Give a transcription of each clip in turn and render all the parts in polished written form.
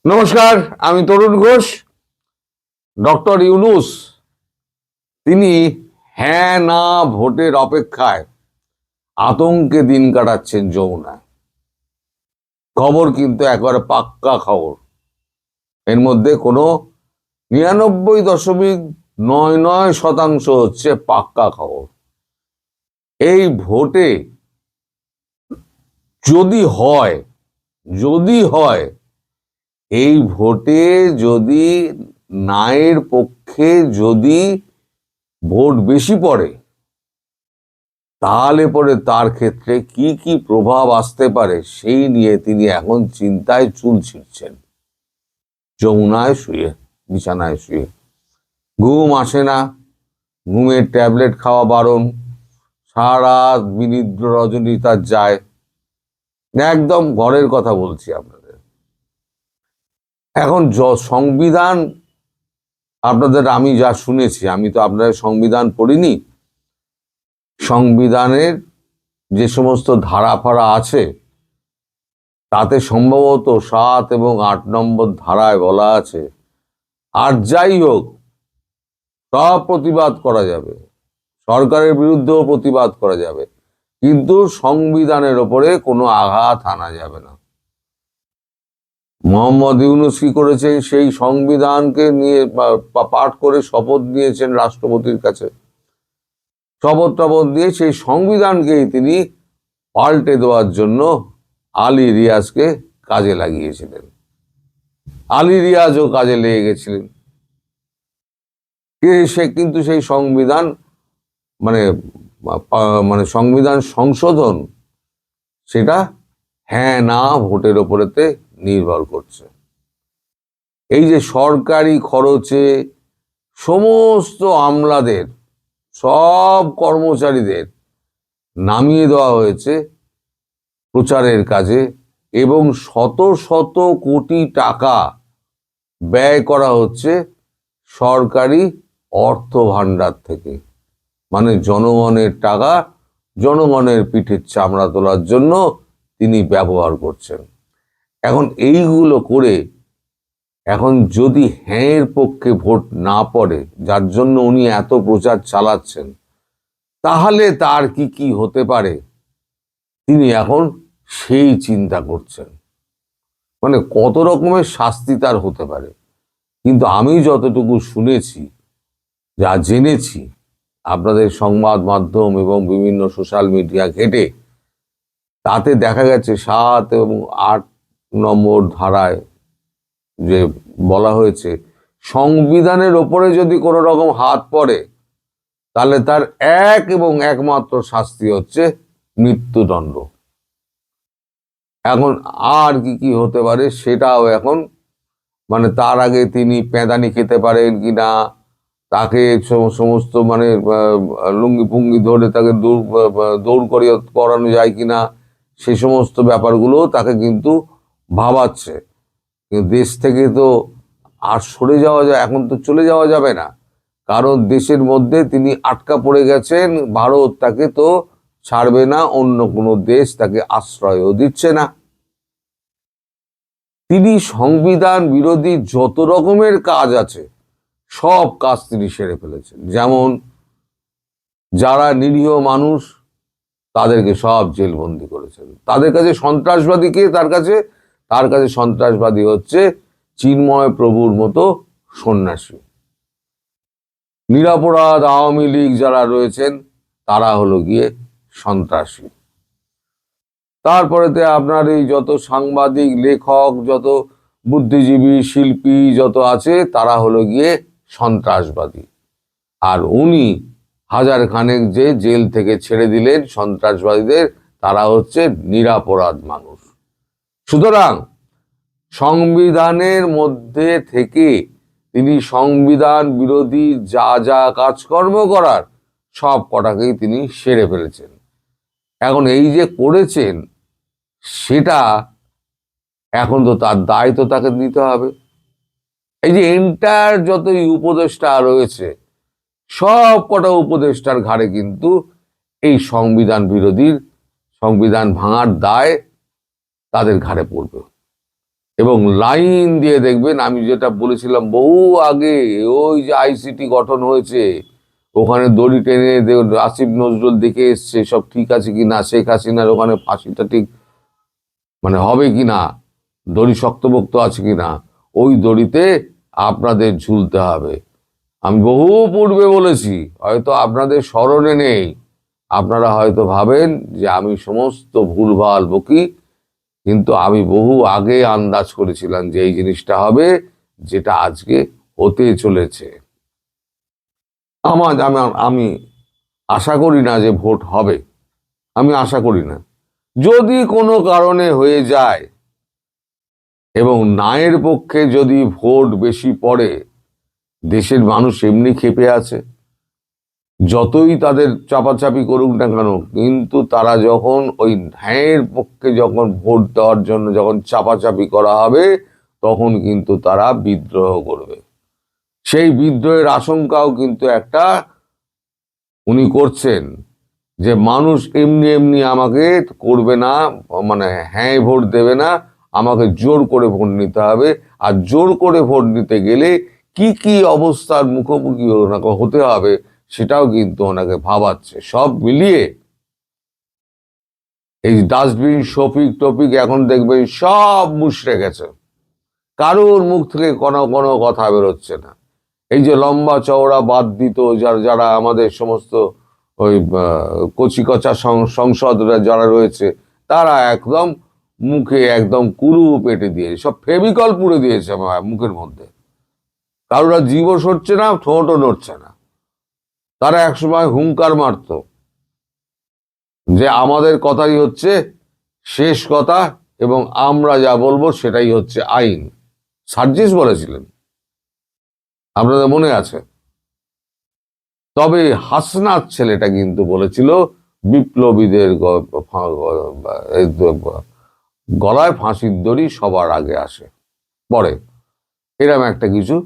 নমস্কার, আমি তরুণ ঘোষ। ডক্টর ইউনূস তিনি হ্যাঁ না ভোটের অপেক্ষায় আতঙ্কে দিন কাটাচ্ছেন যমুনায়। খবর কিন্তু একবারে পাক্কা খবর, এর মধ্যে কোনো 99.99% হচ্ছে পাক্কা খবর। এই ভোটে যদি হয় এই ভোটে যদি নায়ের পক্ষে যদি ভোট বেশি পড়ে, তাহলে পরে তার ক্ষেত্রে কি কি প্রভাব আসতে পারে সেই নিয়ে তিনি এখন চিন্তায় চুল ছিঁড়ছেন। যমুনায় শুয়ে, বিছানায় শুয়ে, ঘুম আসে না, ঘুমের ট্যাবলেট খাওয়া বারণ, সারা বিনিদ্র রজনী তার যায়। একদম ঘরের কথা বলছি আপনাদের। এখন সংবিধান আপনাদের আমি যা শুনেছি, আমি তো আপনাদের সংবিধান পড়িনি, সংবিধানের যে সমস্ত ধারা ফারা আছে তাতে সম্ভবত 7 এবং 8 নম্বর ধারায় বলা আছে, আর যাই হোক সব প্রতিবাদ করা যাবে, সরকারের বিরুদ্ধেও প্রতিবাদ করা যাবে, কিন্তু সংবিধানের ওপরে কোনো আঘাত আনা যাবে না। মোহাম্মদ ইউনূস কি করেছেন, সেই সংবিধানকে নিয়ে পাঠ করে শপথ নিয়েছেন রাষ্ট্রপতির কাছে। শপথ দিয়ে সেই সংবিধানকেই তিনি পাল্টে দেওয়ার জন্য আলী রিয়াজকে কাজে লাগিয়েছিলেন। আলী রিয়াজও কাজে লেগে গেছিলেন। সে কিন্তু সেই সংবিধান মানে সংবিধান সংশোধন, সেটা হ্যাঁ না ভোটের ওপরেতে নির্ভর করছে। এই যে সরকারি খরচে সমস্ত আমলাদের, সব কর্মচারীদের নামিয়ে দেওয়া হয়েছে প্রচারের কাজে, এবং শত শত কোটি টাকা ব্যয় করা হচ্ছে সরকারি অর্থ ভাণ্ডার থেকে। মানে জনগণের টাকা জনগণের পিঠের চামড়া তোলার জন্য তিনি ব্যবহার করছেন। এখন এইগুলো করে এখন যদি হ্যাঁ এর পক্ষে ভোট না পড়ে, যার জন্য উনি এত প্রচার চালাচ্ছেন, তাহলে তার কি কি হতে পারে তিনি এখন সেই চিন্তা করছেন। মানে কত রকমের শাস্তি তার হতে পারে। কিন্তু আমি যতটুকু শুনেছি, যা জেনেছি আপনাদের সংবাদ মাধ্যম এবং বিভিন্ন সোশ্যাল মিডিয়া ঘেটে, তাতে দেখা গেছে 7 এবং 8 নম্বর ধারায় যে বলা হয়েছে, সংবিধানের ওপরে যদি কোনো রকম হাত পড়ে তাহলে তার এক এবং একমাত্র শাস্তি হচ্ছে মৃত্যুদণ্ড। এখন আর কি কি হতে পারে সেটাও এখন, মানে তার আগে তিনি পেঁদানি খেতে পারেন কিনা, তাকে সমস্ত লুঙ্গি পুঙ্গি ধরে তাকে দৌড় করানো যায় কিনা, সে সমস্ত ব্যাপারগুলো তাকে কিন্তু ভাবাচ্ছে। কিন্তু দেশ থেকে তো আর সরে যাওয়া যায়, এখন তো চলে যাওয়া যাবে না, কারণ দেশের মধ্যে তিনি আটকা পড়ে গেছেন। ভারত তাকে তো ছাড়বে না, অন্য কোনো দেশ তাকে আশ্রয়ও দিচ্ছে না। তিনি সংবিধান বিরোধী যত রকমের কাজ আছে সব কাজ তিনি সেরে ফেলেছেন। যেমন যারা নিরীহ মানুষ তাদেরকে সব জেলবন্দি করেছেন। তাদের কাছে সন্ত্রাসবাদী কে? তার কাছে সন্ত্রাসবাদী হচ্ছে চিন্ময় প্রভুর মতো সন্ন্যাসী। নিরপরাধ আওয়ামী লীগ যারা রয়েছেন তারা হলো গিয়ে সন্ত্রাসী। তারপরেতে আপনার এই যত সাংবাদিক, লেখক, যত বুদ্ধিজীবী, শিল্পী যত আছে তারা হলো গিয়ে সন্ত্রাসবাদী। আর উনি হাজার খানেক যে জেল থেকে ছেড়ে দিলেন সন্ত্রাসবাদীদের, তারা হচ্ছে নিরপরাধ মানুষ। সুতরাং সংবিধানের মধ্যে থেকে তিনি সংবিধান বিরোধী যা যা কাজকর্ম করার সব কটাকেই তিনি সেরে ফেলেছেন। এখন এই যে করেছেন, সেটা এখন তো তার দায় তো তাকে নিতে হবে। এই যে এন্টায়ার যতই উপদেষ্টা রয়েছে, সব কটা উপদেষ্টার ঘাড়ে কিন্তু এই সংবিধান ভাঙার দায় তাদের ঘাড়ে পড়বে। এবং লাইন দিয়ে দেখবেন, আমি যেটা বলেছিলাম বহু আগে, ওই যে আইসিটি গঠন হয়েছে, ওখানে দড়ি টেনে আসিফ নজরুল দেখে এসছে সব ঠিক আছে কিনা, শেখ হাসিনার ওখানে ফাঁসিটা ঠিক মানে হবে কিনা, দড়ি শক্তপোক্ত আছে কিনা, ওই দড়িতে আপনাদের ঝুলতে হবে। আমি বহু পূর্বে বলেছি, হয়তো আপনাদের স্মরণে নেই, আপনারা হয়তো ভাবেন যে আমি সমস্ত ভুলভাল বকি, কিন্তু আমি বহু আগে আন্দাজ করেছিলাম যে এই জিনিসটা হবে, যেটা আজকে হতে চলেছে। আমি আশা করি না যে ভোট হবে, আমি আশা করি না। যদি কোনো কারণে হয়ে যায় এবং নায়ের পক্ষে যদি ভোট বেশি পড়ে, দেশের মানুষ এমনি ক্ষেপে আছে, যতই তাদের চাপাচাপি করুক না কেন, কিন্তু তারা যখন ওই ন্যায়ের পক্ষে যখন ভোট দেওয়ার জন্য যখন চাপাচাপি করা হবে, তখন কিন্তু তারা বিদ্রোহ করবে। সেই বিদ্রোহের আশঙ্কাও কিন্তু একটা উনি করছেন, যে মানুষ এমনি এমনি আমাকে করবে না, মানে হ্যাঁ ভোট দেবে না, আমাকে জোর করে ভোট নিতে হবে। আর জোর করে ভোট নিতে গেলে কি কি অবস্থার মুখোমুখি ওনাকে হতে হবে, সেটাও কিন্তু ওনাকে ভাবাচ্ছে। সব মিলিয়ে এই ডাস্টবিন শফিক টপিক এখন দেখবেন সব মুষড়ে গেছে, কারোর মুখ থেকে কোনো কোনো কথা বেরোচ্ছে না। এই যে লম্বা চওড়া বাদ দিত যারা আমাদের সমস্ত ওই কচি কচা সংসদরা যারা রয়েছে, তারা একদম মুখে একদম কুরু পেটে দিয়ে সব ফেভিকল পুড়ে দিয়েছে আমার মুখের মধ্যে। কারোরা জীবও সরছে না, ঠোঁটও নড়ছে না। তারা একসময় হুঙ্কার মারত যে আমাদের কথাই হচ্ছে শেষ কথা, এবং আমরা যা বলবো সেটাই হচ্ছে আইন। সার্জিস বলেছিলেন, আপনাদের মনে আছে। তবে হাসনাত ছেলেটা কিন্তু বলেছিল বিপ্লবীদের গলায় ফাঁসির দড়ি সবার আগে আসে, পরে এরকম একটা কিছু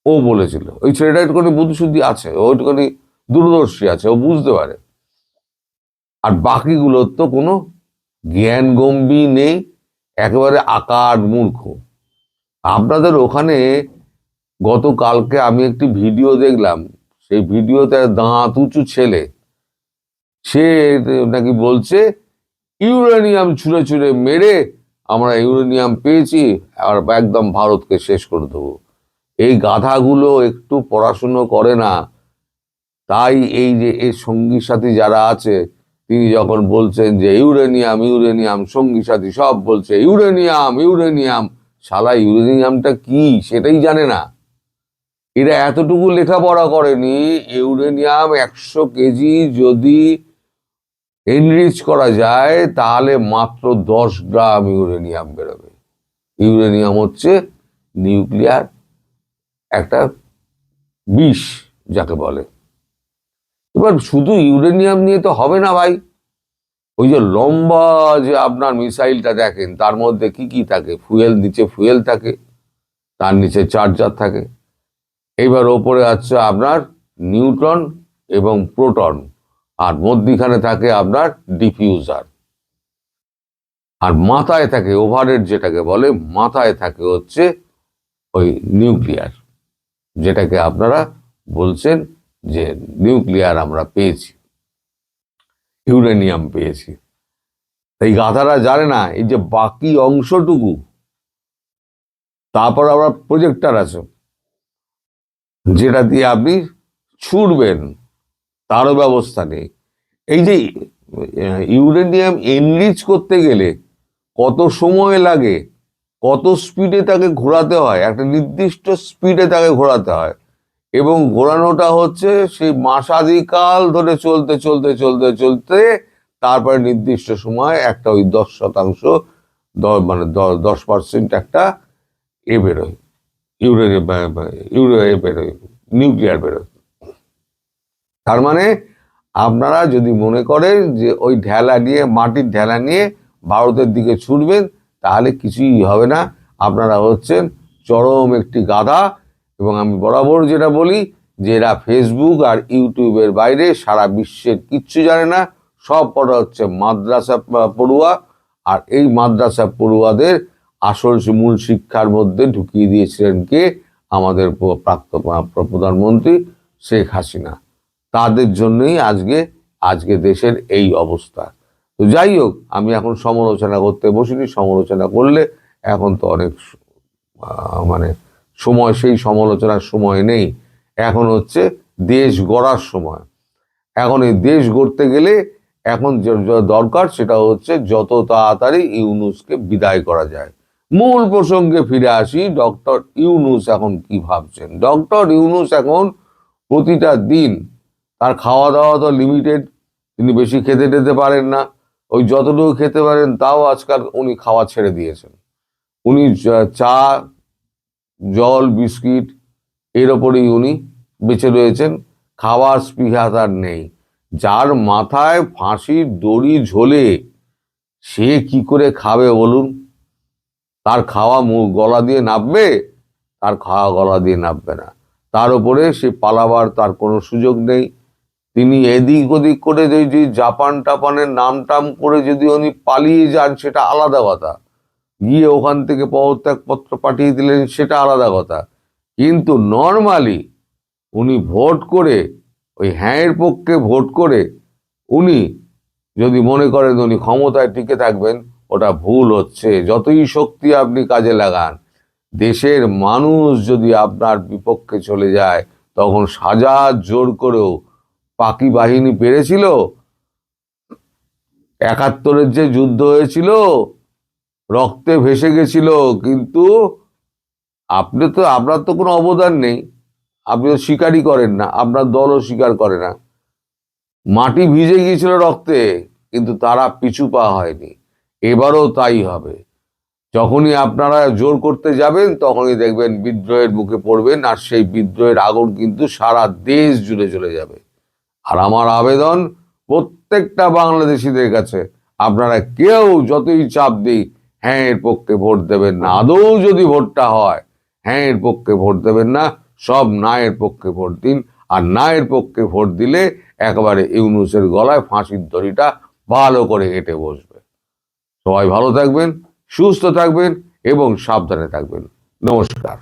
ও বলেছিল। ওই ছেলেটা একটুখানি বুদ্ধিশুদ্ধি আছে, ও একটুখানি দূরদর্শী আছে, ও বুঝতে পারে। আর বাকিগুলোর তো কোনো জ্ঞান গম্ভী নেই, একেবারে আকার মূর্খ। আপনাদের ওখানে গতকালকে আমি একটি ভিডিও দেখলাম, সেই ভিডিওতে দাঁত উঁচু ছেলে, সে নাকি বলছে ইউরেনিয়াম ছুঁড়ে ছুঁড়ে মেরে আমরা ইউরেনিয়াম পেয়েছি আর একদম ভারতকে শেষ করে দেবো। এই গাধাগুলো একটু পড়াশুনো করে না, তাই এই যে এর সঙ্গী সাথী যারা আছে, তিনি যখন বলছেন যে ইউরেনিয়াম ইউরেনিয়াম, সঙ্গী সাথী সব বলছে ইউরেনিয়াম ইউরেনিয়াম, শালা ইউরেনিয়ামটা কি সেটাই জানে না। এরা এতটুকু লেখাপড়া করেনি, ইউরেনিয়াম 100 কেজি যদি এনরিচ করা যায় তাহলে মাত্র 10 গ্রাম ইউরেনিয়াম বেরোবে। ইউরেনিয়াম হচ্ছে নিউক্লিয়ার একটা বিষ যাকে বলে। এবার শুধু ইউরেনিয়াম নিয়ে তো হবে না ভাই, ওই যে লম্বা যে আপনার মিসাইলটা দেখেন, তার মধ্যে কি কি থাকে, ফুয়েল, নিচে ফুয়েল থাকে, তার নিচে চার্জার থাকে, এইবার ওপরে আছে আপনার নিউট্রন এবং প্রোটন, আর মধ্যিখানে থাকে আপনার ডিফিউজার, আর মাথায় থাকে ওভারহেড যেটাকে বলে, মাথায় থাকে হচ্ছে ওই নিউক্লিয়ার, যেটাকে আপনারা বলছেন যে নিউক্লিয়ার আমরা পেয়েছি, ইউরেনিয়াম পেয়েছি। এই গাধারা জানে না এই যে বাকি অংশটুকু, তারপর আবার প্রজেক্টর আছে যেটা দিয়ে আপনি ছুড়বেন, তারও ব্যবস্থা নেই। এই যে ইউরেনিয়াম এনরিচ করতে গেলে কত সময় লাগে, কত স্পিডে তাকে ঘোরাতে হয়, একটা নির্দিষ্ট স্পিডে তাকে ঘোরাতে হয়, এবং ঘোরানোটা হচ্ছে সেই মাসাদিকাল ধরে চলতে চলতে চলতে চলতে তারপরে নির্দিষ্ট সময় একটা ওই 10% মানে 10% একটা এ বেরোয়, ইউরেনিয়াম বেরোয়, নিউক্লিয়ার বেরোয়। তার মানে আপনারা যদি মনে করেন যে ওই ঢেলা নিয়ে, মাটির ঢেলা নিয়ে ভারতের দিকে ছুটবেন, তাহলে কিছুই হবে না। আপনারা হচ্ছেন চরম একটি গাধা। এবং আমি বরাবর যেটা বলি, যে এরা ফেসবুক আর ইউটিউবের বাইরে সারা বিশ্বের কিচ্ছু জানে না, সব কটা হচ্ছে মাদ্রাসা পড়ুয়া। আর এই মাদ্রাসা পড়ুয়াদের আসল মূল শিক্ষার মধ্যে ঢুকিয়ে দিয়েছিলেন কে? আমাদের প্রধানমন্ত্রী শেখ হাসিনা। তাদের জন্যই আজকে দেশের এই অবস্থা। তো যাই হোক, আমি এখন সমালোচনা করতে বসিনি। সমালোচনা করলে এখন তো অনেক মানে সময়, সেই সমালোচনার সময় নেই। এখন হচ্ছে দেশ গড়ার সময়। এখন এই দেশ গড়তে গেলে এখন দরকার সেটা হচ্ছে যত তাড়াতাড়ি ইউনূসকে বিদায় করা যায়। মূল প্রসঙ্গে ফিরে আসি, ডক্টর ইউনূস এখন কি ভাবছেন। ডক্টর ইউনূস এখন প্রতিটা দিন, তার খাওয়া দাওয়া তো লিমিটেড, তিনি বেশি খেতে টেতে পারেন না। ওই যতটুকু খেতে পারেন তাও আজকাল উনি খাওয়া ছেড়ে দিয়েছেন। উনি চা, জল, বিস্কিট এর ওপরেই উনি বেঁচে রয়েছেন। খাওয়ার স্পৃহা তার নেই। যার মাথায় ফাঁসির দড়ি ঝোলে সে কি করে খাবে বলুন? তার খাওয়া গলা দিয়ে নাববে? তার খাওয়া গলা দিয়ে নাববে না। তার উপরে সে পালাবার তার কোনো সুযোগ নেই। তিনি এদিক ওদিক করে যদি জাপান টাপানের নাম টাম করে যদি উনি পালিয়ে যান সেটা আলাদা কথা, গিয়ে ওখান থেকে পদত্যাগপত্র পাঠিয়ে দিলেন সেটা আলাদা কথা। কিন্তু নর্মালি উনি ভোট করে, ওই হ্যাঁয়ের পক্ষে ভোট করে উনি যদি মনে করেন উনি ক্ষমতায় টিকে থাকবেন, ওটা ভুল হচ্ছে। যতই শক্তি আপনি কাজে লাগান, দেশের মানুষ যদি আপনার বিপক্ষে চলে যায়, তখন হাজার জোর করেও পাকি বাহিনী পেরেছিল? ৭১-এর যে যুদ্ধ হয়েছিল, রক্তে ভেসে গেছিল, কিন্তু আপনার তো কোনো অবদান নেই। আপনি তো স্বীকারই করেন না, আপনার দলও স্বীকার করে না। মাটি ভিজে গিয়েছিল রক্তে, কিন্তু তারা পিছু পা হয়নি। এবারও তাই হবে। যখনই আপনারা জোর করতে যাবেন, তখনই দেখবেন বিদ্রোহের মুখে পড়বেন, আর সেই বিদ্রোহের আগুন কিন্তু সারা দেশ জুড়ে চলে যাবে। আর আমার আবেদন প্রত্যেকটা বাংলাদেশিদের কাছে, আপনারা কেউ যতই চাপ দিই হ্যাঁ এর পক্ষে ভোট দেবেন না। আদৌ যদি ভোটটা হয়, হ্যাঁ এর পক্ষে ভোট দেবেন না, সব না এর পক্ষে ভোট দিন। আর না এর পক্ষে ভোট দিলে একেবারে ইউনূসের গলায় ফাঁসির দড়িটা ভালো করে এঁটে বসবে। সবাই ভালো থাকবেন, সুস্থ থাকবেন এবং সাবধানে থাকবেন। নমস্কার।